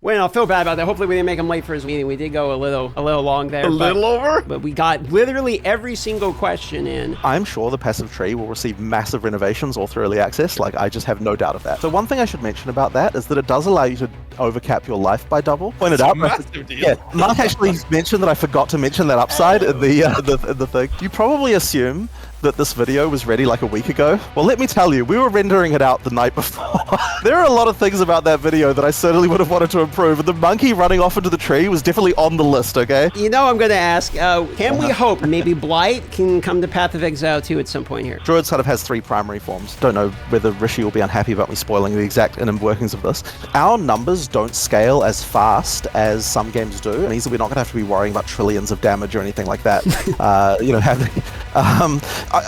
Well, I feel bad about that. Hopefully we didn't make him late for his meeting. We did go a little long there. A little over? But we got literally every single question in. I'm sure the passive tree will receive massive renovations all through early access. Like, I just have no doubt of that. So one thing I should mention about that is that it does allow you to overcap your life by double. Pointed out. Massive deal. Yeah, Mark actually mentioned that I forgot to mention that upside in the thing. You probably assume that this video was ready like a week ago. Well, let me tell you, we were rendering it out the night before. There are a lot of things about that video that I certainly would have wanted to improve, and the monkey running off into the tree was definitely on the list, okay? You know, I'm going to ask, can we hope maybe Blight can come to Path of Exile 2 at some point here? Druid sort of has three primary forms. Don't know whether Rishi will be unhappy about me spoiling the exact inner workings of this. Our numbers don't scale as fast as some games do. It means that we're not going to have to be worrying about trillions of damage or anything like that.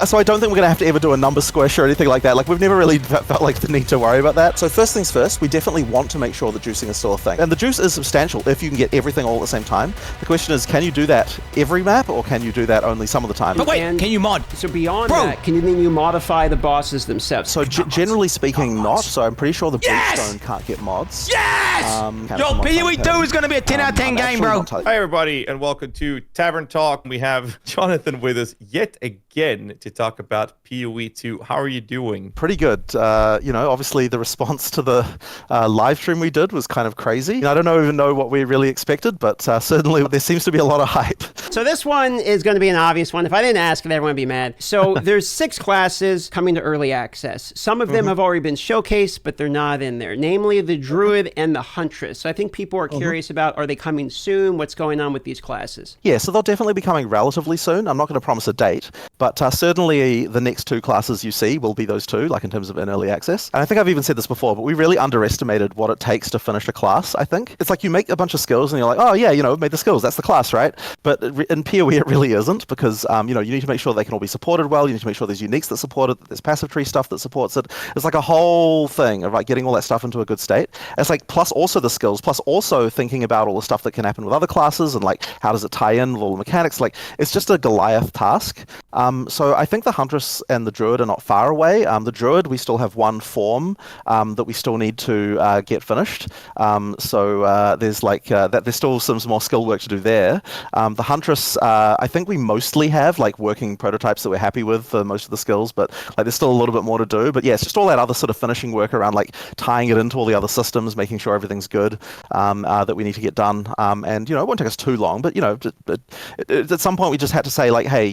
So I don't think we're going to have to ever do a number squish or anything like that. Like, we've never really felt like the need to worry about that. So first things first, we definitely want to make sure that juicing is still a thing. And the juice is substantial if you can get everything all at the same time. The question is, can you do that every map, or can you do that only some of the time? But wait, can you mod? So beyond that, can you modify the bosses themselves? So generally speaking, not. So I'm pretty sure the Brimstone can't get mods. Yes! Yo, PoE 2 is going to be a 10 out of 10 game, bro. Hi, everybody, and welcome to Tavern Talk. We have Jonathan with us yet again to talk about PoE 2. How are you doing? Pretty good. Obviously the response to the live stream we did was kind of crazy. I don't even know what we really expected, but certainly there seems to be a lot of hype. So this one is going to be an obvious one. If I didn't ask it, everyone would be mad. So there's 6 classes coming to early access. Some of them have already been showcased, but they're not in there. Namely, the Druid and the Huntress. So I think people are curious about, are they coming soon? What's going on with these classes? Yeah, so they'll definitely be coming relatively soon. I'm not going to promise a date, but certainly the next 2 classes you see will be those 2, like in terms of in early access. And I think I've even said this before, but we really underestimated what it takes to finish a class, I think. It's like you make a bunch of skills and you're like, oh yeah, we've made the skills, that's the class, right? But in PoE it really isn't, because you need to make sure they can all be supported well, you need to make sure there's uniques that support it, that there's passive tree stuff that supports it. It's like a whole thing of like getting all that stuff into a good state. It's like plus also the skills, plus also thinking about all the stuff that can happen with other classes and like how does it tie in with all the mechanics. Like, it's just a Goliath task. So I think the Huntress and the Druid are not far away. The Druid, we still have one form that we still need to get finished. There's still some more skill work to do there. The Huntress, I think we mostly have like working prototypes that we're happy with for most of the skills, but like there's still a little bit more to do. But yeah, it's just all that other sort of finishing work around like tying it into all the other systems, making sure everything's good, that we need to get done. And it won't take us too long, but at some point we just had to say like, hey,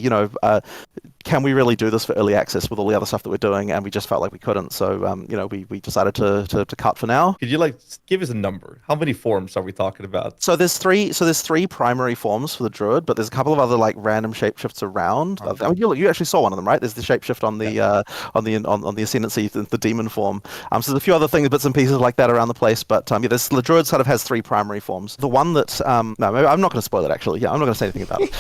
can we really do this for early access with all the other stuff that we're doing? And we just felt like we couldn't. So, we decided to cut for now. Could you give us a number? How many forms are we talking about? So there's three primary forms for the Druid, but there's a couple of other like random shapeshifts around. I mean, you actually saw one of them, right? There's the shapeshift on the Ascendancy, the demon form. So there's a few other things, bits and pieces like that around the place. But the Druid sort of has 3 primary forms. The one that no, maybe I'm not going to spoil it actually. Yeah, I'm not going to say anything about it.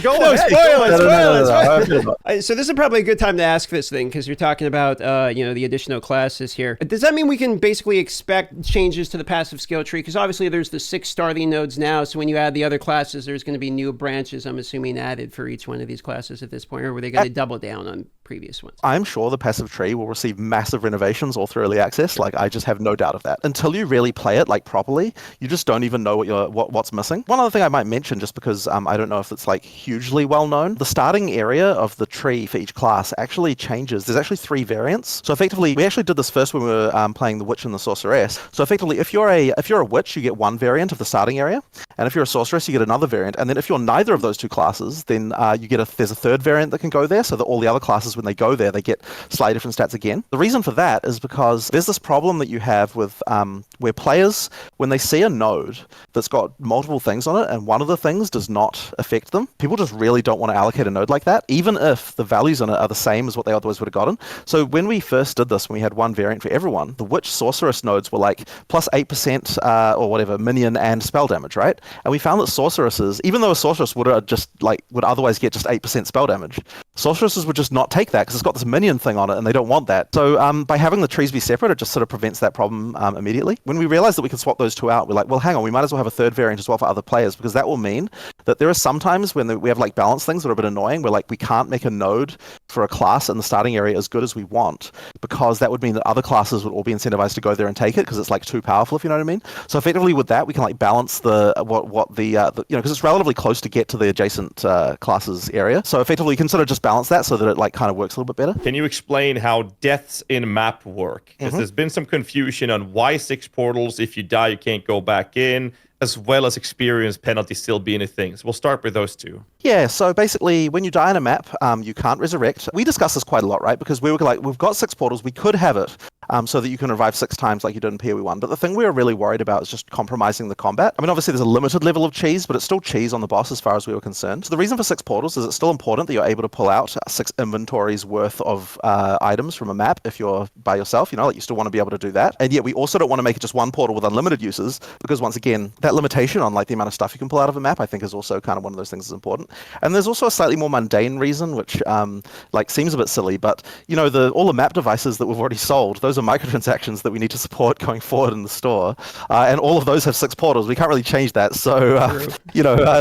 Go on, spoil it. So this is probably a good time to ask this thing, because you're talking about the additional classes here. Does that mean we can basically expect changes to the passive skill tree? Because obviously there's the 6 starting nodes now, so when you add the other classes, there's going to be new branches, I'm assuming, added for each one of these classes at this point, or were they going to double down on previous ones? I'm sure the passive tree will receive massive renovations all through early access. Like, I just have no doubt of that. Until you really play it like properly, you just don't even know what's missing. One other thing I might mention, just because I don't know if it's like hugely well known, the starting area of the tree for each class actually changes. There's actually 3 variants. So effectively, we actually did this first when we were playing the Witch and the Sorceress. So effectively, if you're a Witch, you get one variant of the starting area, and if you're a Sorceress, you get another variant. And then if you're neither of those 2 classes, then there's a 3rd variant that can go there, so that all the other classes, when they go there, they get slightly different stats again. The reason for that is because there's this problem that you have with where players, when they see a node that's got multiple things on it and one of the things does not affect them, people just really don't want to allocate a node like that, even if the values on it are the same as what they otherwise would have gotten. So when we first did this, when we had one variant for everyone, the Witch Sorceress nodes were like plus 8% or whatever minion and spell damage, right? And we found that Sorceresses, even though a Sorceress would otherwise get just 8% spell damage, Sorceresses would just not take like that because it's got this minion thing on it and they don't want that. So by having the trees be separate, it just sort of prevents that problem immediately. When we realized that we could swap those two out, we're like, well, hang on, we might as well have a third variant as well for other players, because that will mean that there are some times when we have like balance things that are a bit annoying, where like we can't make a node for a class in the starting area as good as we want, because that would mean that other classes would all be incentivized to go there and take it because it's like too powerful, if you know what I mean. So effectively with that, we can like balance the because it's relatively close to get to the adjacent classes area. So effectively, you can sort of just balance that so that it like kind of works a little bit better. Can you explain how deaths in map work? Because there's been some confusion on why 6 portals. If you die, you can't go back in, as well as experience penalty still being a thing. So we'll start with those two. Yeah, so basically, when you die in a map, you can't resurrect. We discussed this quite a lot, right? Because we were like, we've got 6 portals, we could have it so that you can revive 6 times like you did in PoE 1. But the thing we were really worried about is just compromising the combat. I mean, obviously, there's a limited level of cheese, but it's still cheese on the boss as far as we were concerned. So the reason for 6 portals is it's still important that you're able to pull out 6 inventories worth of items from a map if you're by yourself, like you still want to be able to do that. And yet we also don't want to make it just one portal with unlimited uses, because once again, that limitation on like the amount of stuff you can pull out of a map, I think is also kind of one of those things that's important. And there's also a slightly more mundane reason, which like seems a bit silly, but all the map devices that we've already sold, those are microtransactions that we need to support going forward in the store, and all of those have 6 portals. We can't really change that, so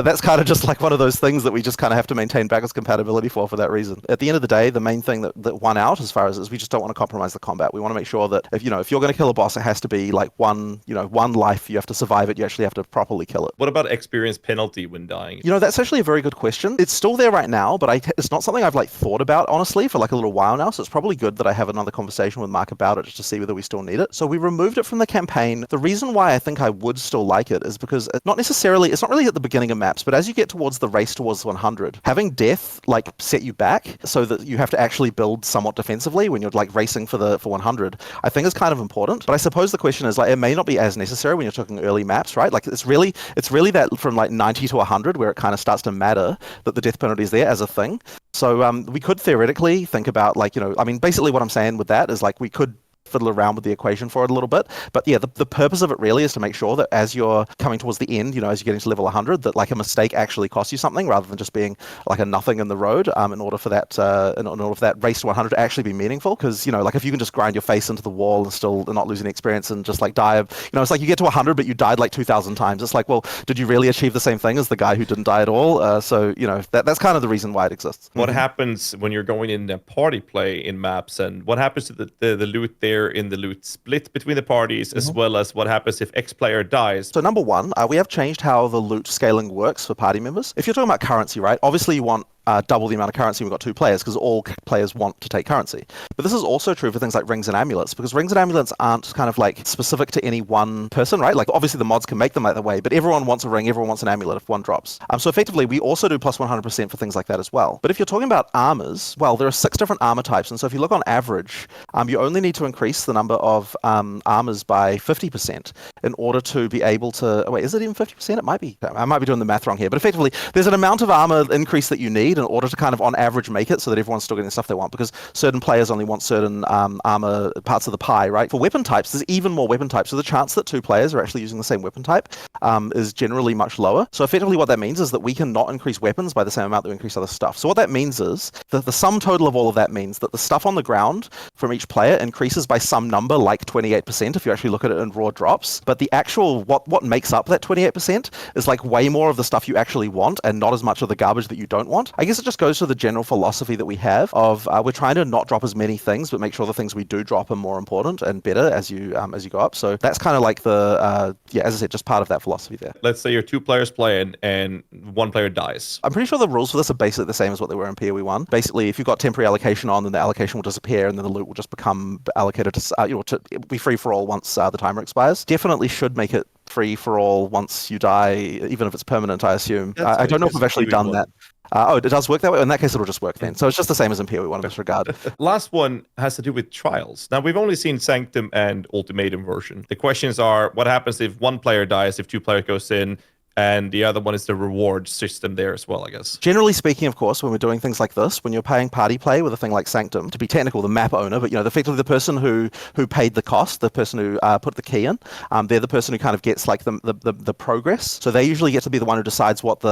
that's kind of just like one of those things that we just kind of have to maintain backwards compatibility for that reason. At the end of the day, the main thing that won out as far as is we just don't want to compromise the combat. We want to make sure that if you're going to kill a boss, it has to be like one life. You have to survive it. You actually have to properly kill it. What about experience penalty when dying? That's actually a very good question. It's still there right now, but it's not something I've like thought about honestly for like a little while now. So it's probably good that I have another conversation with Mark about it just to see whether we still need it. So we removed it from the campaign. The reason why I think I would still like it is because it's not really at the beginning of maps, but as you get towards the race towards 100, having death like set you back so that you have to actually build somewhat defensively when you're like racing for 100, I think is kind of important. But I suppose the question is like, it may not be as necessary when you're talking early maps, right? Like it's really that from like 90 to 100 where it kind of starts to matter that the death penalty is there as a thing. So we could theoretically think about like, basically what I'm saying with that is like we could fiddle around with the equation for it a little bit. But yeah, the purpose of it really is to make sure that as you're coming towards the end, as you're getting to level 100, that like a mistake actually costs you something rather than just being like a nothing in the road in order for that race to 100 to actually be meaningful. Because, like if you can just grind your face into the wall and still not lose any experience and just like die, it's like you get to 100 but you died like 2,000 times. It's like, well, did you really achieve the same thing as the guy who didn't die at all? So, that's kind of the reason why it exists. What happens when you're going in a party play in maps, and what happens to the loot there in the loot split between the parties, as well as what happens if X player dies? So number one, we have changed how the loot scaling works for party members. If you're talking about currency, right, obviously you want double the amount of currency. We've got 2 players because all players want to take currency. But this is also true for things like rings and amulets, because rings and amulets aren't kind of like specific to any one person, right? Like obviously the mods can make them that way, but everyone wants a ring, everyone wants an amulet if one drops. So effectively we also do plus 100% for things like that as well. But if you're talking about armors, well, there are 6 different armor types. And so if you look on average, you only need to increase the number of armors by 50% in order to be able to, wait, is it even 50%? It might be. I might be doing the math wrong here, but effectively there's an amount of armor increase that you need in order to kind of on average make it so that everyone's still getting the stuff they want, because certain players only want certain armor parts of the pie, right? For weapon types, there's even more weapon types, so the chance that 2 players are actually using the same weapon type is generally much lower. So effectively what that means is that we can not increase weapons by the same amount that we increase other stuff. So what that means is that the sum total of all of that means that the stuff on the ground from each player increases by some number like 28% if you actually look at it in raw drops, but the actual what makes up that 28% is like way more of the stuff you actually want and not as much of the garbage that you don't want. I guess it just goes to the general philosophy that we have of we're trying to not drop as many things, but make sure the things we do drop are more important and better as you go up. So that's kind of like the as I said, just part of that philosophy there. Let's say you're 2 players playing and 1 player dies. I'm pretty sure the rules for this are basically the same as what they were in PoE 1. Basically, if you've got temporary allocation on, then the allocation will disappear and then the loot will just become allocated to be free for all once the timer expires. Definitely should make it free for all once you die, even if it's permanent, I assume. I don't know if we've actually done that. It does work that way? In that case, it'll just work then. So it's just the same as in PoE 1 in this regard. Last one has to do with trials. Now, we've only seen Sanctum and Ultimatum version. The questions are, what happens if 1 player dies, if 2 players goes in, And the other one is the reward system there as well, I guess. Generally speaking, of course, when we're doing things like this, when you're paying party play with a thing like Sanctum, to be technical, the map owner, but effectively the person who paid the cost, the person who put the key in, they're the person who kind of gets like the progress. So they usually get to be the one who decides what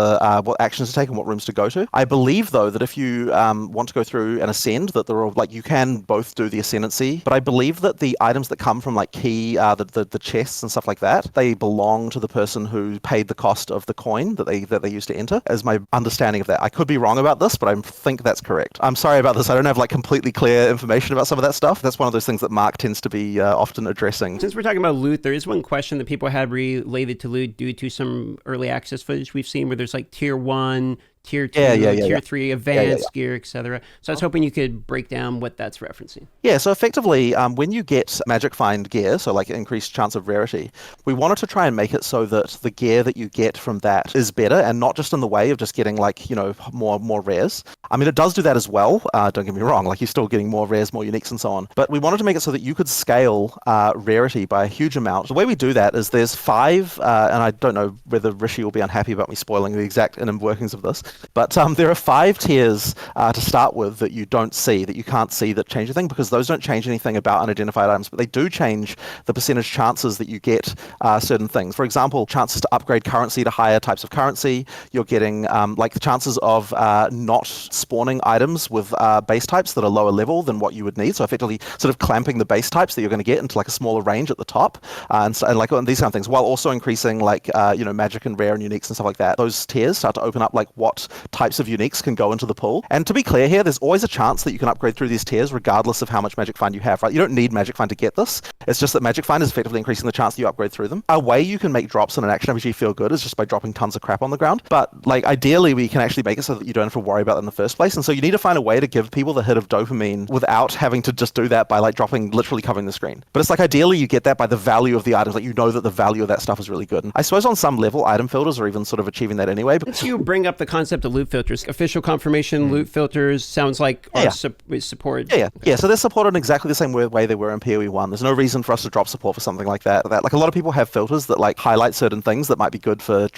actions to take and what rooms to go to. I believe though that if you want to go through and ascend, that there are like you can both do the ascendancy, but I believe that the items that come from like key, the chests and stuff like that, they belong to the person who paid the cost of the coin that they used to enter, as my understanding of that. I could be wrong about this, but I think that's correct. I'm sorry about this. I don't have like completely clear information about some of that stuff. That's one of those things that Mark tends to be often addressing. Since we're talking about loot, there is one question that people had related to loot due to some early access footage we've seen where there's like tier 1, tier 2, tier 3 advanced gear, etc. So I was hoping you could break down what that's referencing. Yeah, so effectively, when you get Magic Find gear, so like increased chance of rarity, we wanted to try and make it so that the gear that you get from that is better, and not just in the way of just getting like, more rares. I mean, it does do that as well, don't get me wrong, like you're still getting more rares, more uniques and so on. But we wanted to make it so that you could scale rarity by a huge amount. The way we do that is there's 5, and I don't know whether Rishi will be unhappy about me spoiling the exact inner workings of this, but there are 5 tiers to start with that you don't see, that you can't see, that change a thing, because those don't change anything about unidentified items, but they do change the percentage chances that you get certain things. For example, chances to upgrade currency to higher types of currency. You're getting like the chances of not spawning items with base types that are lower level than what you would need. So effectively sort of clamping the base types that you're going to get into like a smaller range at the top, and these kind of things, while also increasing like magic and rare and uniques and stuff like that. Those tiers start to open up like what types of uniques can go into the pool. And to be clear here, there's always a chance that you can upgrade through these tiers regardless of how much Magic Find you have, right? You don't need Magic Find to get this. It's just that Magic Find is effectively increasing the chance that you upgrade through them. A way you can make drops in an action RPG feel good is just by dropping tons of crap on the ground. But like ideally, we can actually make it so that you don't have to worry about it in the first place. And so you need to find a way to give people the hit of dopamine without having to just do that by like literally covering the screen. But it's like ideally you get that by the value of the items. Like that the value of that stuff is really good. And I suppose on some level, item filters are even sort of achieving that anyway. Since you bring up the concept of loot filters, official confirmation loot filters sounds like are supported. Yeah. So they're supported in exactly the same way they were in PoE 1. There's no reason for us to drop support for something like that. Like a lot of people have filters that like highlight certain things that might be good for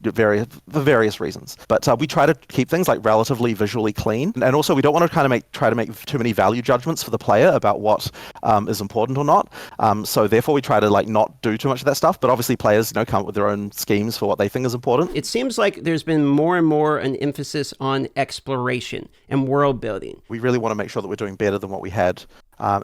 various reasons. But we try to keep things like relatively visually clean, and also we don't want to try to make too many value judgments for the player about what is important or not. So therefore we try to like not do too much of that stuff. But obviously players come up with their own schemes for what they think is important. It seems like there's been more and more an emphasis on exploration and world building. We really want to make sure that we're doing better than what we had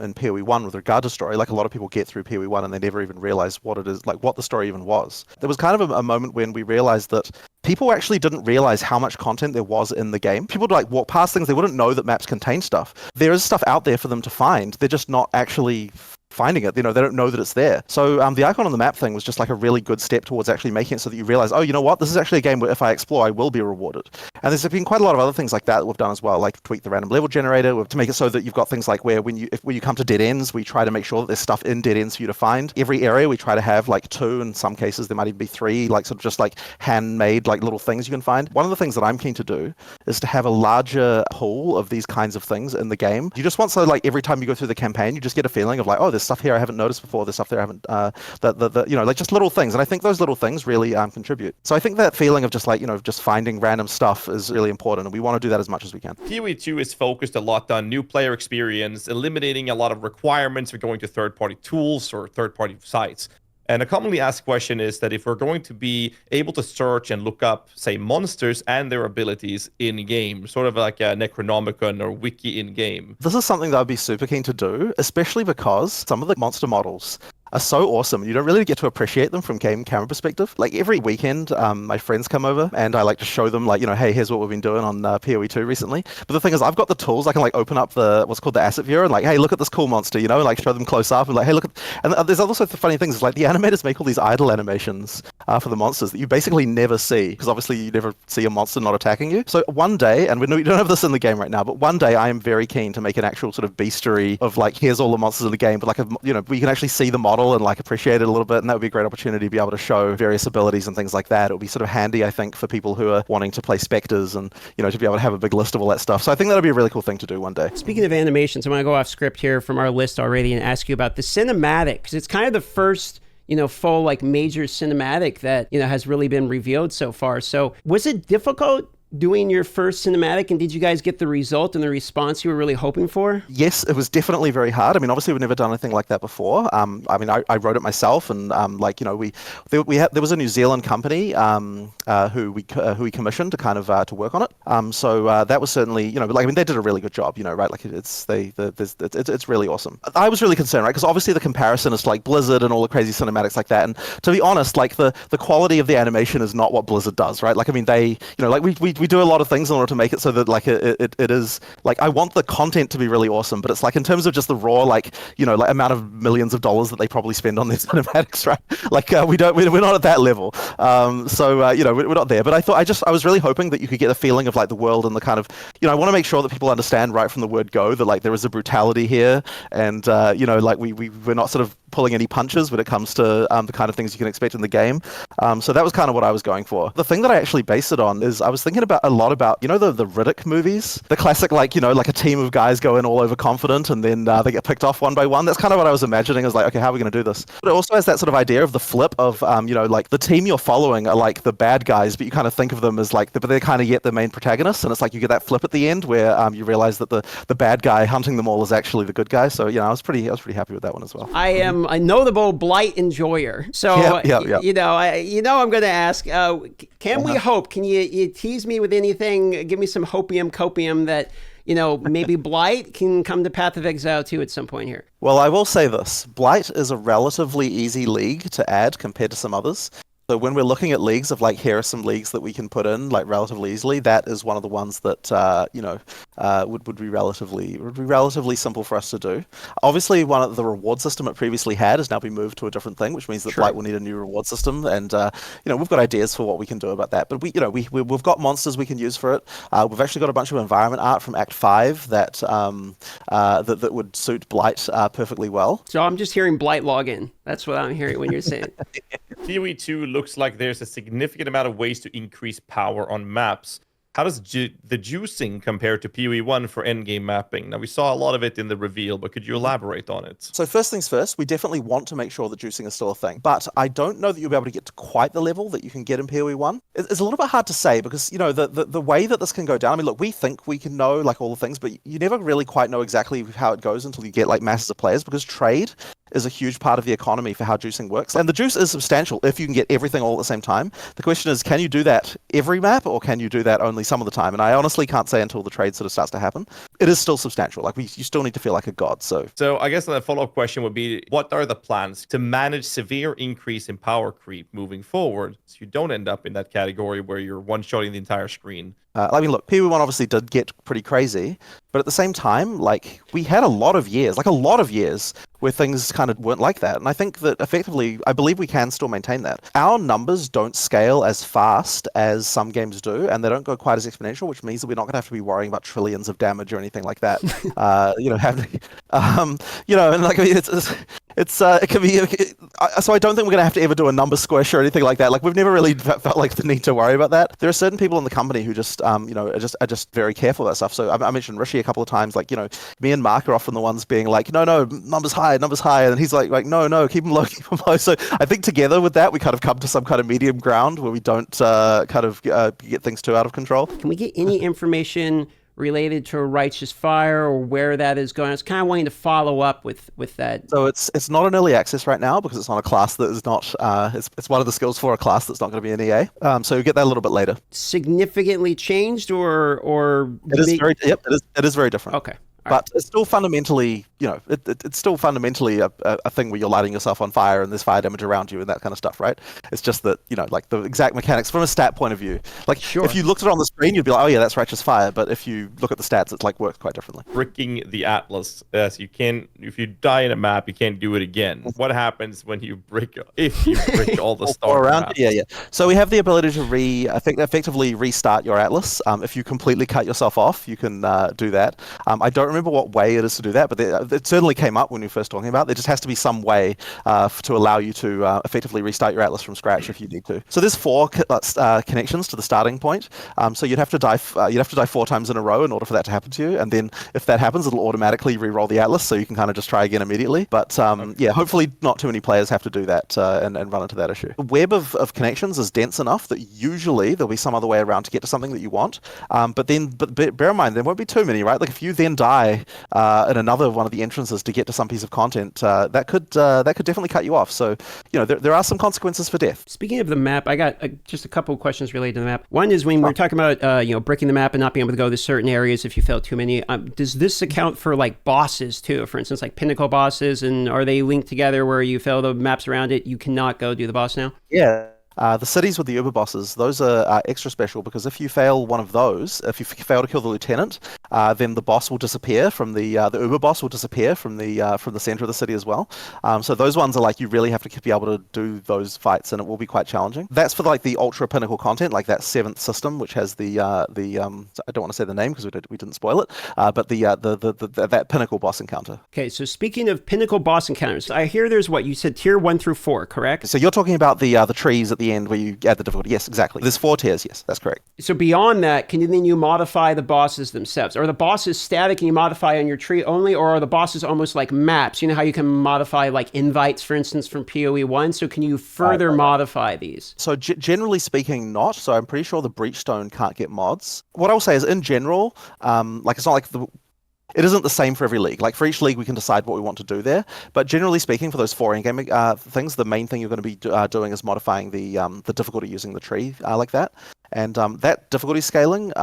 in PoE 1 with regard to story. Like a lot of people get through PoE 1 and they never even realize what it is, like what the story even was. There was kind of a moment when we realized that people actually didn't realize how much content there was in the game. People would like walk past things, they wouldn't know that maps contain stuff. There is stuff out there for them to find. They're just not actually finding it. They don't know that it's there. So the icon on the map thing was just like a really good step towards actually making it so that you realize, oh, you know what? This is actually a game where if I explore, I will be rewarded. And there's been quite a lot of other things like that we've done as well, like tweak the random level generator to make it so that you've got things like where when you come to dead ends, we try to make sure that there's stuff in dead ends for you to find. Every area we try to have like 2, in some cases there might even be 3, like sort of just like handmade like little things you can find. One of the things that I'm keen to do is to have a larger pool of these kinds of things in the game. You just want so like every time you go through the campaign, you just get a feeling of like, oh, there's stuff here I haven't noticed before, there's stuff there I haven't like just little things. And I think those little things really contribute. So I think that feeling of just like just finding random stuff is really important, and we want to do that as much as we can. PoE 2 is focused a lot on new player experience, eliminating a lot of requirements for going to third-party tools or third-party sites. And a commonly asked question is that if we're going to be able to search and look up, say, monsters and their abilities in-game, sort of like a Necronomicon or Wiki in-game. This is something that I'd be super keen to do, especially because some of the monster models are so awesome. You don't really get to appreciate them from game camera perspective. Like every weekend, my friends come over and I like to show them like, hey, here's what we've been doing on PoE 2 recently. But the thing is, I've got the tools. I can like open up what's called the asset viewer and like, hey, look at this cool monster, and like show them close up and like, hey, look at, and there's also the funny things. Like the animators make all these idle animations for the monsters that you basically never see, because obviously you never see a monster not attacking you. So one day, and we don't have this in the game right now, but one day I am very keen to make an actual sort of bestiary of like, here's all the monsters in the game, but like we can actually see the model and like appreciate it a little bit, and that would be a great opportunity to be able to show various abilities and things like that. It would be sort of handy, I think, for people who are wanting to play Spectres and, to be able to have a big list of all that stuff. So I think that would be a really cool thing to do one day. Speaking of animations, I'm going to go off script here from our list already and ask you about the cinematic, because it's kind of the first full like major cinematic that, has really been revealed so far. So was it difficult doing your first cinematic, and did you guys get the result and the response you were really hoping for? Yes, it was definitely very hard. I mean, obviously we've never done anything like that before. I mean, I wrote it myself, and there was a New Zealand company who we commissioned to kind of to work on it. So that was certainly, they did a really good job, right? Like it's really awesome. I was really concerned, right? Because obviously the comparison is to like Blizzard and all the crazy cinematics like that. And to be honest, like the quality of the animation is not what Blizzard does, right? Like, I mean, they, we do a lot of things in order to make it so that like it is like, I want the content to be really awesome, but it's like in terms of just the raw like amount of millions of dollars that they probably spend on their cinematics, right? Like we're not at that level. We're not there. But I was really hoping that you could get a feeling of like the world and the kind of, I want to make sure that people understand right from the word go that like there is a brutality here, and like we're not sort of pulling any punches when it comes to the kind of things you can expect in the game. So that was kind of what I was going for. The thing that I actually based it on is I was thinking a lot about the Riddick movies, the classic like like a team of guys go in all overconfident and then they get picked off one by one. That's kind of what I was imagining. I was like, okay, how are we going to do this? But it also has that sort of idea of the flip of like the team you're following are like the bad guys, but you kind of think of them as like but they're kind of yet the main protagonists, and it's like you get that flip at the end where you realize that the bad guy hunting them all is actually the good guy. So I was pretty happy with that one as well. I am a notable Blight enjoyer, so yeah. I'm going to ask, can we hope? Can you tease me with anything? Give me some copium that maybe Blight can come to Path of Exile 2 at some point here. Well, I will say this: Blight is a relatively easy league to add compared to some others. So when we're looking at leagues of like, here are some leagues that we can put in like relatively easily, that is one of the ones that would be relatively simple for us to do. Obviously, one of the reward system it previously had has now been moved to a different thing, which means that Blight will need a new reward system, and we've got ideas for what we can do about that. But we've got monsters we can use for it. We've actually got a bunch of environment art from Act 5 that would suit Blight perfectly well. So I'm just hearing Blight login. That's what I'm hearing when you're saying. PoE 2 looks like there's a significant amount of ways to increase power on maps. How does the juicing compare to PoE 1 for endgame mapping? Now, we saw a lot of it in the reveal, but could you elaborate on it? So first things first, we definitely want to make sure that juicing is still a thing, but I don't know that you'll be able to get to quite the level that you can get in PoE 1. It's a little bit hard to say because, the way that this can go down, I mean, look, we think we can know like all the things, but you never really quite know exactly how it goes until you get like masses of players, because trade is a huge part of the economy for how juicing works. And the juice is substantial if you can get everything all at the same time. The question is, can you do that every map, or can you do that only some of the time? And I honestly can't say until the trade sort of starts to happen. It is still substantial. Like you still need to feel like a god. So I guess the follow-up question would be, what are the plans to manage severe increase in power creep moving forward, so you don't end up in that category where you're one-shotting the entire screen? I mean, look, PoE 1 obviously did get pretty crazy, but at the same time, like, we had a lot of years where things kind of weren't like that. And I think that effectively, I believe we can still maintain that. Our numbers don't scale as fast as some games do, and they don't go quite as exponential, which means that we're not going to have to be worrying about trillions of damage or anything like that. And like, I mean, it can be. So I don't think we're going to have to ever do a number squish or anything like that. Like, we've never really felt like the need to worry about that. There are certain people in the company who just, are just very careful about stuff. So I mentioned Rishi a couple of times. Like, me and Mark are often the ones being like, no, numbers high, and he's like, no, keep them low. So I think together with that, we kind of come to some kind of medium ground where we don't get things too out of control. Can we get any information related to a Righteous Fire or where that is going? I was kind of wanting to follow up with that. So it's not an early access right now because it's on a class that is not, it's one of the skills for a class that's not going to be an EA. So you get that a little bit later. Significantly changed or it is very different. Okay. But it's still fundamentally, it's still fundamentally a thing where you're lighting yourself on fire and there's fire damage around you and that kind of stuff, right? It's just that, like the exact mechanics from a stat point of view. Like, if you looked at it on the screen, you'd be like, oh yeah, that's Righteous Fire. But if you look at the stats, it's like works quite differently. Bricking the Atlas. Yes, you can. If you die in a map, you can't do it again. What happens when you brick all the stars around? Yeah. So we have the ability to effectively restart your Atlas. If you completely cut yourself off, you can do that. I don't remember remember what way it is to do that, but it certainly came up when we were first talking about it. There just has to be some way to allow you to effectively restart your atlas from scratch if you need to. So there's 4 connections to the starting point. So you'd have to die 4 times in a row in order for that to happen to you, and then if that happens, it'll automatically re-roll the atlas, so you can kind of just try again immediately. But yeah, hopefully not too many players have to do that and run into that issue. The web of connections is dense enough that usually there'll be some other way around to get to something that you want. But bear in mind, there won't be too many, right? Like if you then die in another one of the entrances to get to some piece of content, that could definitely cut you off. So there are some consequences for death. Speaking of the map, I got just a couple of questions related to the map. One is when we're talking about breaking the map and not being able to go to certain areas if you fail too many. Does this account for like bosses too? For instance, like pinnacle bosses, and are they linked together where you fail the maps around it, you cannot go do the boss now? Yeah. The cities with the Uber bosses, those are extra special because if you fail one of those, if you fail to kill the lieutenant, then the boss will disappear from the Uber boss will disappear from the center of the city as well. So those ones are like you really have to be able to do those fights, and it will be quite challenging. That's for like the ultra pinnacle content, like that 7th system, which has the I don't want to say the name because we didn't spoil it, but that pinnacle boss encounter. Okay, so speaking of pinnacle boss encounters, I hear there's what you said tier 1 through 4, correct? So you're talking about the trees at the end where you add the difficulty. Yes, exactly. There's 4 tiers. Yes, that's correct. So beyond that, can you modify the bosses themselves? Are the bosses static and you modify on your tree only, or are the bosses almost like maps? You know how you can modify like invites, for instance, from PoE 1? So can you further modify these? So generally speaking, not. So I'm pretty sure the Breachstone can't get mods. What I will say is, in general, like it's not like it isn't the same for every league. Like for each league, we can decide what we want to do there. But generally speaking, for those 4 in-game things, the main thing you're going to be doing is modifying the difficulty using the tree like that. And that difficulty scaling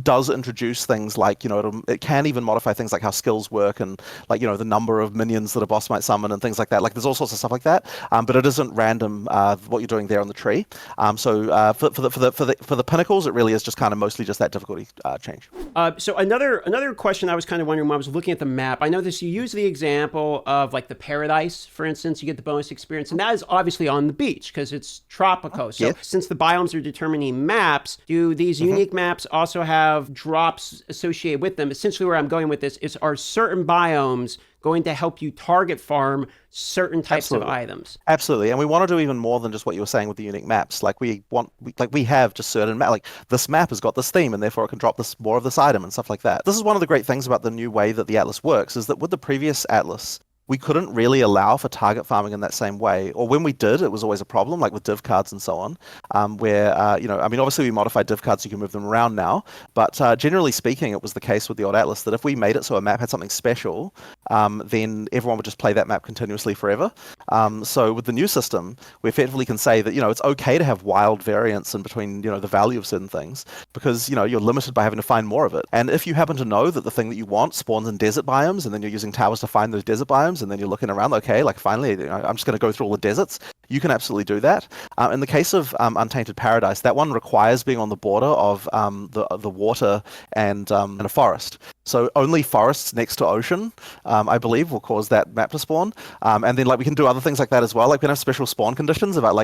does introduce things like, it can even modify things like how skills work and like, the number of minions that a boss might summon and things like that. Like there's all sorts of stuff like that, but it isn't random what you're doing there on the tree. So for the pinnacles, it really is just kind of mostly just that difficulty change. So another question I was kind of wondering when I was looking at the map, I noticed you use the example of like the paradise, for instance, you get the bonus experience, and that is obviously on the beach because it's tropical. So since the biomes are determining maps, do these unique maps also have drops associated with them? Essentially where I'm going with this is, are certain biomes going to help you target farm certain types of items? Absolutely. And we want to do even more than just what you were saying with the unique maps. Like we have just certain maps, like this map has got this theme and therefore it can drop more of this item and stuff like that. This is one of the great things about the new way that the Atlas works, is that with the previous Atlas, we couldn't really allow for target farming in that same way. Or when we did, it was always a problem, like with div cards and so on, where, obviously we modified div cards so you can move them around now, but generally speaking, it was the case with the old Atlas that if we made it so a map had something special, then everyone would just play that map continuously forever. So with the new system, we effectively can say that, it's okay to have wild variance in between, the value of certain things, because, you're limited by having to find more of it. And if you happen to know that the thing that you want spawns in desert biomes, and then you're using towers to find those desert biomes, and then you're looking around, okay, like finally, I'm just going to go through all the deserts. You can absolutely do that. In the case of Untainted Paradise, that one requires being on the border of the water and a forest. So only forests next to ocean, I believe, will cause that map to spawn. And then we can do other things like that as well. Like we can have special spawn conditions about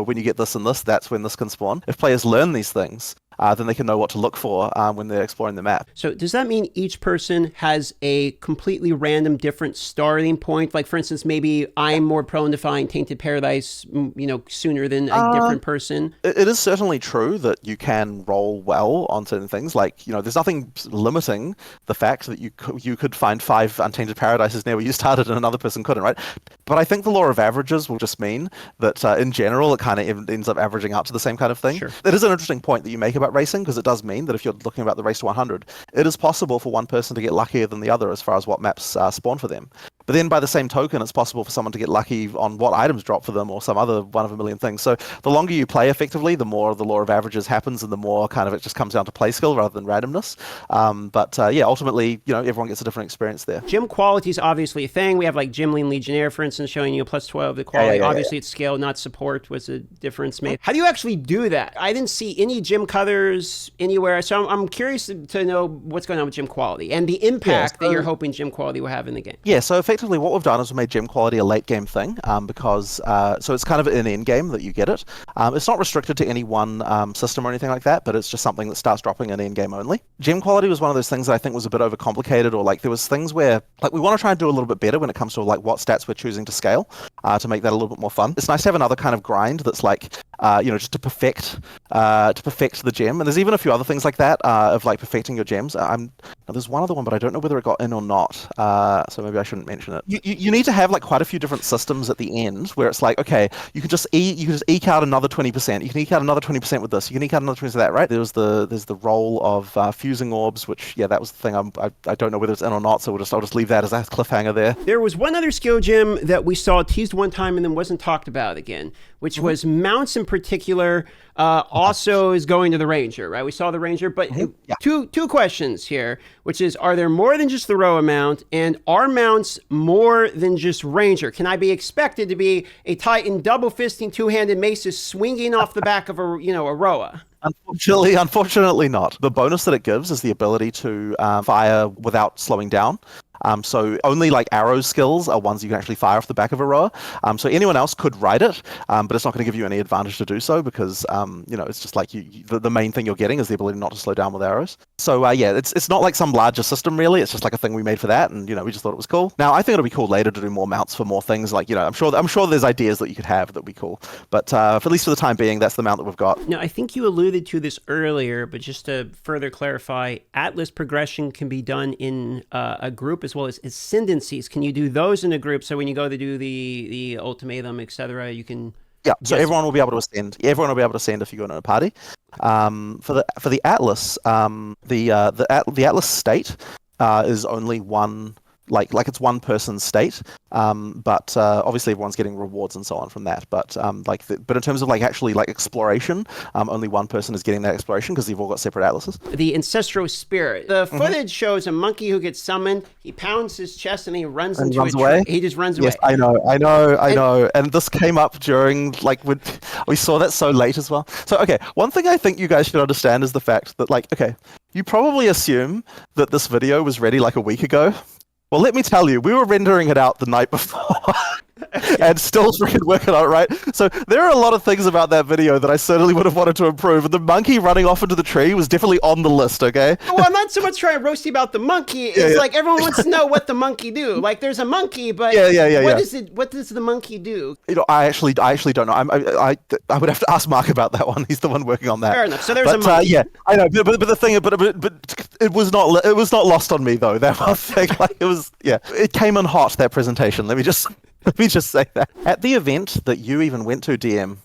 when you get this and this, that's when this can spawn. If players learn these things, then they can know what to look for when they're exploring the map. So does that mean each person has a completely random different starting point? Like, for instance, maybe I'm more prone to find Tainted Paradise, sooner than a different person? It is certainly true that you can roll well on certain things. Like, there's nothing limiting the fact that you could find 5 Untainted Paradises near where you started and another person couldn't, right? But I think the law of averages will just mean that in general, it kind of ends up averaging out to the same kind of thing. Sure. It is an interesting point that you make about racing, because it does mean that if you're looking about the race to 100, it is possible for one person to get luckier than the other as far as what maps spawn for them. But then by the same token, it's possible for someone to get lucky on what items drop for them or some other one of a million things. So the longer you play effectively, the more the law of averages happens and the more kind of it just comes down to play skill rather than randomness. Ultimately, everyone gets a different experience there. Gym quality is obviously a thing. We have like Gym Lean Legionnaire, for instance, showing you a plus 12 the quality. Obviously, it's scale, not support, was a difference made. How do you actually do that? I didn't see any gym colors anywhere. So I'm curious to know what's going on with gym quality and the impact that you're hoping gym quality will have in the game. Yeah, so effectively effectively what we've done is we made gem quality a late game thing, because so it's kind of an end game that you get it. It's not restricted to any one system or anything like that, but it's just something that starts dropping in end game only. Gem quality was one of those things that I think was a bit overcomplicated, or like there was things where like we want to try and do a little bit better when it comes to like what stats we're choosing to scale, to make that a little bit more fun. It's nice to have another kind of grind that's like just to perfect the gem. And there's even a few other things like that of like perfecting your gems. There's one other one, but I don't know whether it got in or not. So maybe I shouldn't mention it. You need to have like quite a few different systems at the end where it's like, okay, you can just eke out another 20%. You can eke out another 20% with this. You can eke out another 20% of that, right? There's the role of fusing orbs, which that was the thing. I don't know whether it's in or not, so I'll just leave that as a cliffhanger there. There was one other skill gem that we saw teased one time and then wasn't talked about again, which was mounts in particular. Also is going to the Ranger, right? We saw the Ranger, but two questions here, which is, are there more than just the Roa mount, and are mounts more than just Ranger? Can I be expected to be a Titan double fisting two-handed maces swinging off the back of a Roa? Unfortunately not. The bonus that it gives is the ability to fire without slowing down. So only like arrow skills are ones you can actually fire off the back of a rower. So anyone else could ride it, but it's not going to give you any advantage to do so because it's just like the main thing you're getting is the ability not to slow down with arrows. So it's not like some larger system really. It's just like a thing we made for that, and we just thought it was cool. Now I think it'll be cool later to do more mounts for more things. Like I'm sure there's ideas that you could have that would be cool. But for at least for the time being, that's the mount that we've got. Now I think you alluded to this earlier, but just to further clarify, Atlas progression can be done in a group as well as ascendancies. Can you do those in a group? So when you go to do the ultimatum, etc., you can. Yeah, so everyone will be able to ascend. Everyone will be able to ascend if you go in a party. For the Atlas, the Atlas state is only one. Like it's one person's state, but obviously everyone's getting rewards and so on from that. But but in terms of actually exploration, only one person is getting that exploration because they've all got separate atlases. The ancestral spirit. The footage shows a monkey who gets summoned. He pounds his chest and he runs into a tree. He just runs away. Yes, I know. And this came up during when we saw that so late as well. So okay, one thing I think you guys should understand is the fact that you probably assume that this video was ready a week ago. Well, let me tell you, we were rendering it out the night before and still freaking working on it, right? So there are a lot of things about that video that I certainly would have wanted to improve. And the monkey running off into the tree was definitely on the list, okay? Well, I'm not so much trying to roast you about the monkey. It's everyone wants to know what the monkey do. There's a monkey, but what does the monkey do? I actually don't know. I would have to ask Mark about that one. He's the one working on that. Fair enough. So there's a monkey. Yeah, I know. But the thing, but it was not lost on me though. That one thing, it came in hot, that presentation. Let me just say that. At the event that you even went to, DM,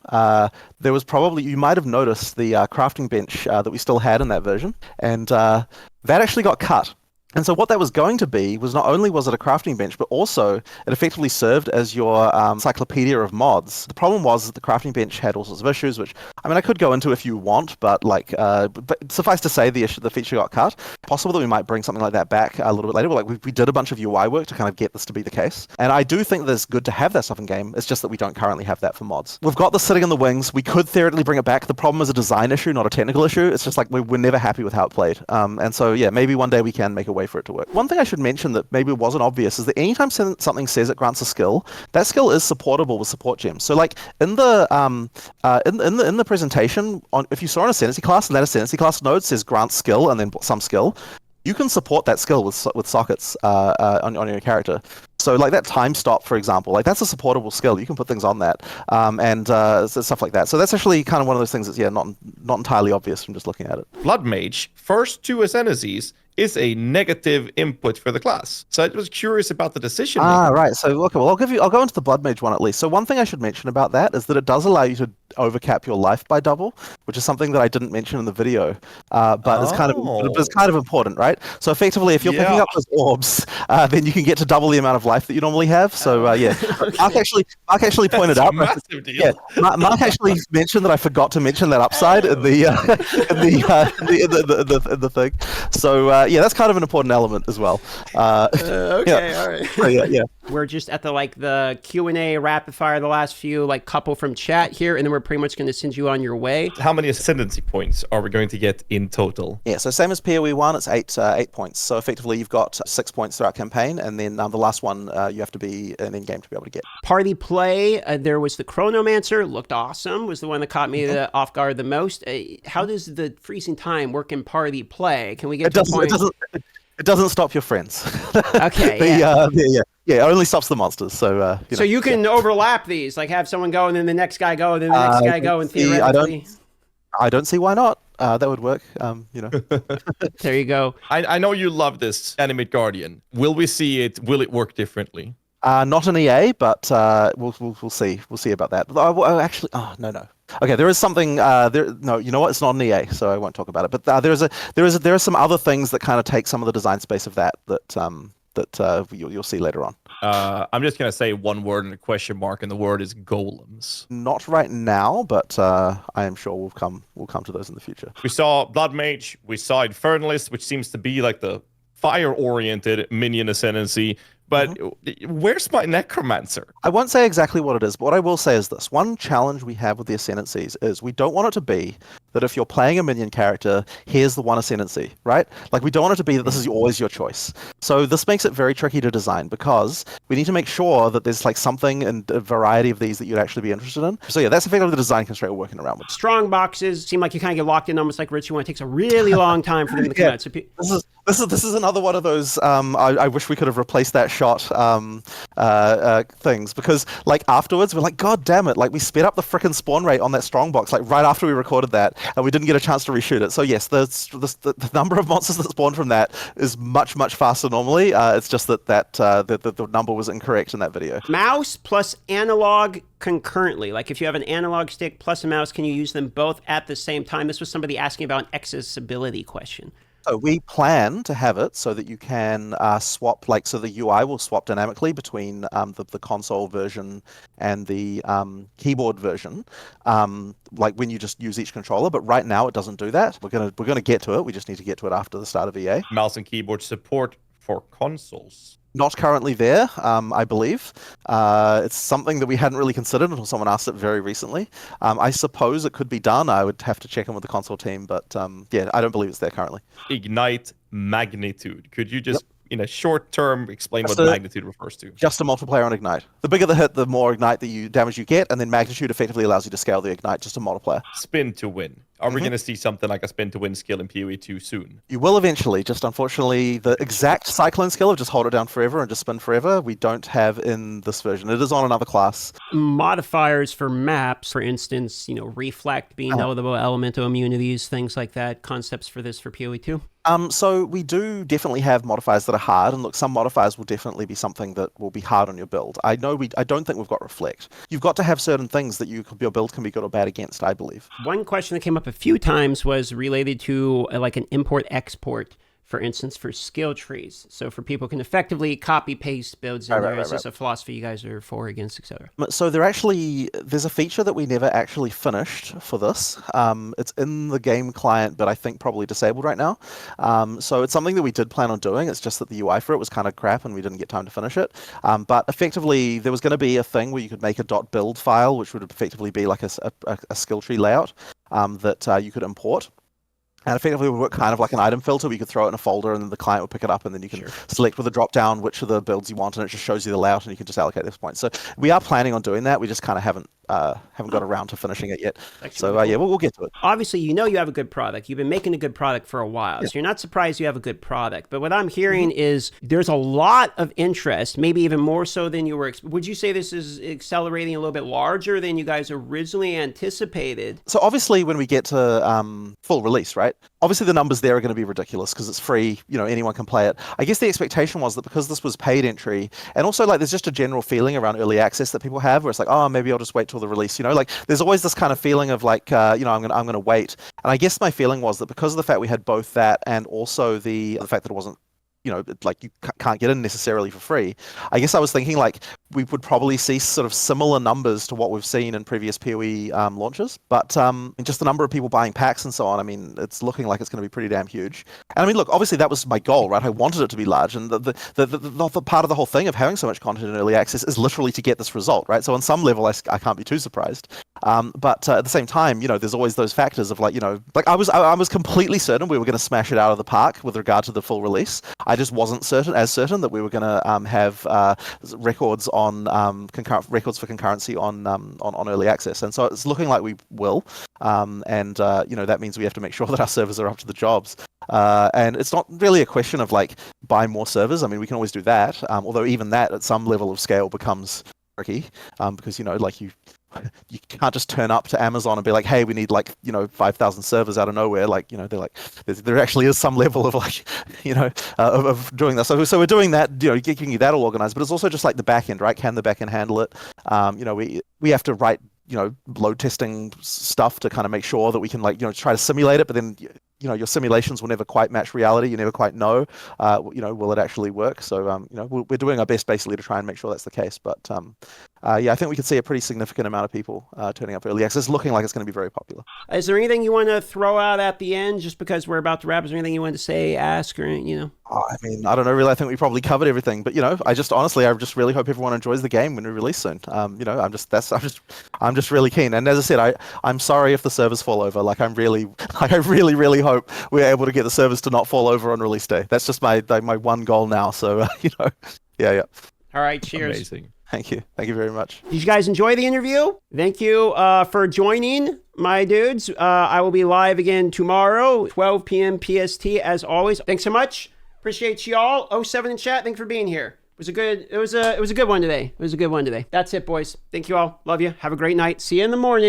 there was you might have noticed the crafting bench that we still had in that version, and that actually got cut. And so what that was going to be was not only was it a crafting bench, but also it effectively served as your encyclopedia of mods. The problem was that the crafting bench had all sorts of issues, which, I could go into if you want, but but suffice to say the feature got cut. Possible that we might bring something like that back a little bit later. We did a bunch of UI work to kind of get this to be the case. And I do think that it's good to have that stuff in game. It's just that we don't currently have that for mods. We've got this sitting in the wings. We could theoretically bring it back. The problem is a design issue, not a technical issue. It's just we're never happy with how it played. And so, maybe one day we can make a way for it to work. One thing I should mention that maybe wasn't obvious is that anytime something says it grants a skill, that skill is supportable with support gems. So in the presentation, if you saw an ascendancy class and that ascendancy class node says grant skill and then some skill, you can support that skill with sockets on your character. So that time stop, for example, that's a supportable skill. You can put things on that, and stuff like that. So that's actually kind of one of those things that's not entirely obvious from just looking at it. Blood Mage, first two ascendancies, is a negative input for the class. So I was curious about the decision making. Right. So okay, well I'll go into the Blood Mage one at least. So one thing I should mention about that is that it does allow you to overcap your life by double, which is something that I didn't mention in the video, but it's kind of important, right? So effectively, if you're picking up those orbs, then you can get to double the amount of life that you normally have. So Mark actually pointed out. Massive deal. Yeah, Mark actually mentioned that I forgot to mention that upside in the thing. So that's kind of an important element as well. Okay, all right. So, yeah. We're just at the Q&A rapid fire, the last few couple from chat here, and then we're pretty much going to send you on your way. How many ascendancy points are we going to get in total? Yeah, so same as PoE 1, it's 8 points. So effectively you've got 6 points throughout campaign, and then the last one you have to be an in-game to be able to get. Party play, there was the Chronomancer, looked awesome, was the one that caught me off guard the most. How does the freezing time work in party play? Can we get to the point? It doesn't stop your friends. Okay, Yeah, it only stops the monsters. So so you can overlap these, have someone go and then the next guy go and then the next guy go, and theoretically. I don't see why not. That would work. There you go. I know you love this Animate Guardian. Will we see it? Will it work differently? Not an EA, but we'll see. We'll see about that. Actually, no. Okay, there is something. No, you know what? It's not an EA, so I won't talk about it. But there are some other things that kind of take some of the design space of that you'll see later on. I'm just gonna say one word and a question mark, and the word is golems. Not right now, but I am sure we'll come to those in the future. We saw Blood Mage, we saw Infernalist, which seems to be the fire-oriented minion ascendancy. But where's my Necromancer? I won't say exactly what it is, but what I will say is this. One challenge we have with the ascendancies is we don't want it to be that if you're playing a minion character, here's the one ascendancy, right? We don't want it to be that this is always your choice. So this makes it very tricky to design because we need to make sure that there's something in a variety of these that you'd actually be interested in. So yeah, that's effectively the design constraint we're working around with. Strong boxes seem like you kind of get locked in almost like Rich. It takes a really long time for them to come out. So this is another one of those. I wish we could have replaced that shot things because afterwards we're God damn it! We sped up the frickin' spawn rate on that strong box right after we recorded that, and we didn't get a chance to reshoot it. So yes, the number of monsters that spawned from that is much faster normally. It's just that the number was incorrect in that video. Mouse plus analog concurrently. If you have an analog stick plus a mouse, can you use them both at the same time? This was somebody asking about an accessibility question. So we plan to have it so that you can swap, so the UI will swap dynamically between the console version and the keyboard version, when you just use each controller. But right now it doesn't do that. We're gonna get to it. We just need to get to it after the start of EA. Mouse and keyboard support for consoles. Not currently there, I believe. It's something that we hadn't really considered until someone asked it very recently. I suppose it could be done. I would have to check in with the console team, but yeah, I don't believe it's there currently. Ignite magnitude. Could you just, in a short term, explain what magnitude refers to? Just a multiplier on Ignite. The bigger the hit, the more Ignite damage you get, and then magnitude effectively allows you to scale the Ignite, just a multiplier. Spin to win. Are we going to see something like a spin to win skill in PoE 2 soon? You will eventually, just unfortunately the exact Cyclone skill of just hold it down forever and just spin forever, we don't have in this version. It is on another class. Modifiers for maps, for instance, reflect, being notable, elemental immunities, things like that, concepts for this for PoE 2? So we do definitely have modifiers that are hard, and look, some modifiers will definitely be something that will be hard on your build. I don't think we've got Reflect. You've got to have certain things that your build can be good or bad against, I believe. One question that came up a few times was related to an import-export, for instance, for skill trees. So for people can effectively copy-paste builds in there. Is this a philosophy you guys are for, against, etc.? So there's a feature that we never actually finished for this. It's in the game client, but I think probably disabled right now. So it's something that we did plan on doing. It's just that the UI for it was kind of crap and we didn't get time to finish it. But effectively, there was going to be a thing where you could make a .build file, which would effectively be like a skill tree layout that you could import. And effectively, it would work kind of like an item filter. We could throw it in a folder, and then the client would pick it up, and then you can select with a drop-down which of the builds you want, and it just shows you the layout, and you can just allocate this point. So we are planning on doing that. We just kind of haven't got around to finishing it yet. So yeah, we'll get to it. Obviously, you have a good product. You've been making a good product for a while, so you're not surprised you have a good product. But what I'm hearing is there's a lot of interest, maybe even more so than you were. Would you say this is accelerating a little bit larger than you guys originally anticipated? So obviously, when we get to full release, right? Obviously, the numbers there are going to be ridiculous because it's free. Anyone can play it. I guess the expectation was that because this was paid entry, and also there's just a general feeling around early access that people have, where it's maybe I'll just wait till the release. There's always this kind of feeling of I'm gonna wait. And I guess my feeling was that because of the fact we had both that and also the fact that it wasn't like you can't get in necessarily for free. I guess I was thinking like we would probably see sort of similar numbers to what we've seen in previous PoE launches, but just the number of people buying packs and so on, I mean, it's looking like it's going to be pretty damn huge. And I mean, look, obviously that was my goal, right? I wanted it to be large, and the part of the whole thing of having so much content in early access is literally to get this result, right? So on some level, I can't be too surprised. But at the same time, there's always those factors of like I was completely certain we were going to smash it out of the park with regard to the full release. I just wasn't certain that we were going to have records on records for concurrency on early access, and so it's looking like we will. That means we have to make sure that our servers are up to the jobs. And it's not really a question of like buy more servers. I mean, we can always do that. Although even that at some level of scale becomes tricky, because you can't just turn up to Amazon and be like, hey, we need 5,000 servers out of nowhere. They're like, there actually is some level of of doing that. So we're doing that, getting you that all organized, but it's also just like the back end, right? Can the back end handle it? We have to write, load testing stuff to kind of make sure that we can try to simulate it, but then your simulations will never quite match reality. You never quite know, will it actually work? So, we're doing our best basically to try and make sure that's the case. But I think we could see a pretty significant amount of people turning up early access. It's looking like it's going to be very popular. Is there anything you want to throw out at the end, just because we're about to wrap? Is there anything you want to say, ask, or I mean, I don't know. Really, I think we probably covered everything. But I just really hope everyone enjoys the game when we release soon. I'm just really keen. And as I said, I'm sorry if the servers fall over. I really hope we're able to get the servers to not fall over on release day. That's just my one goal now. So yeah. All right, cheers. Amazing. Thank you very much. Did you guys enjoy the interview? Thank you for joining, my dudes. I will be live again tomorrow, 12 p.m. PST, as always. Thanks so much. Appreciate y'all. 07 in chat. Thanks for being here. It was a good one today. That's it, boys. Thank you all. Love you. Have a great night. See you in the morning.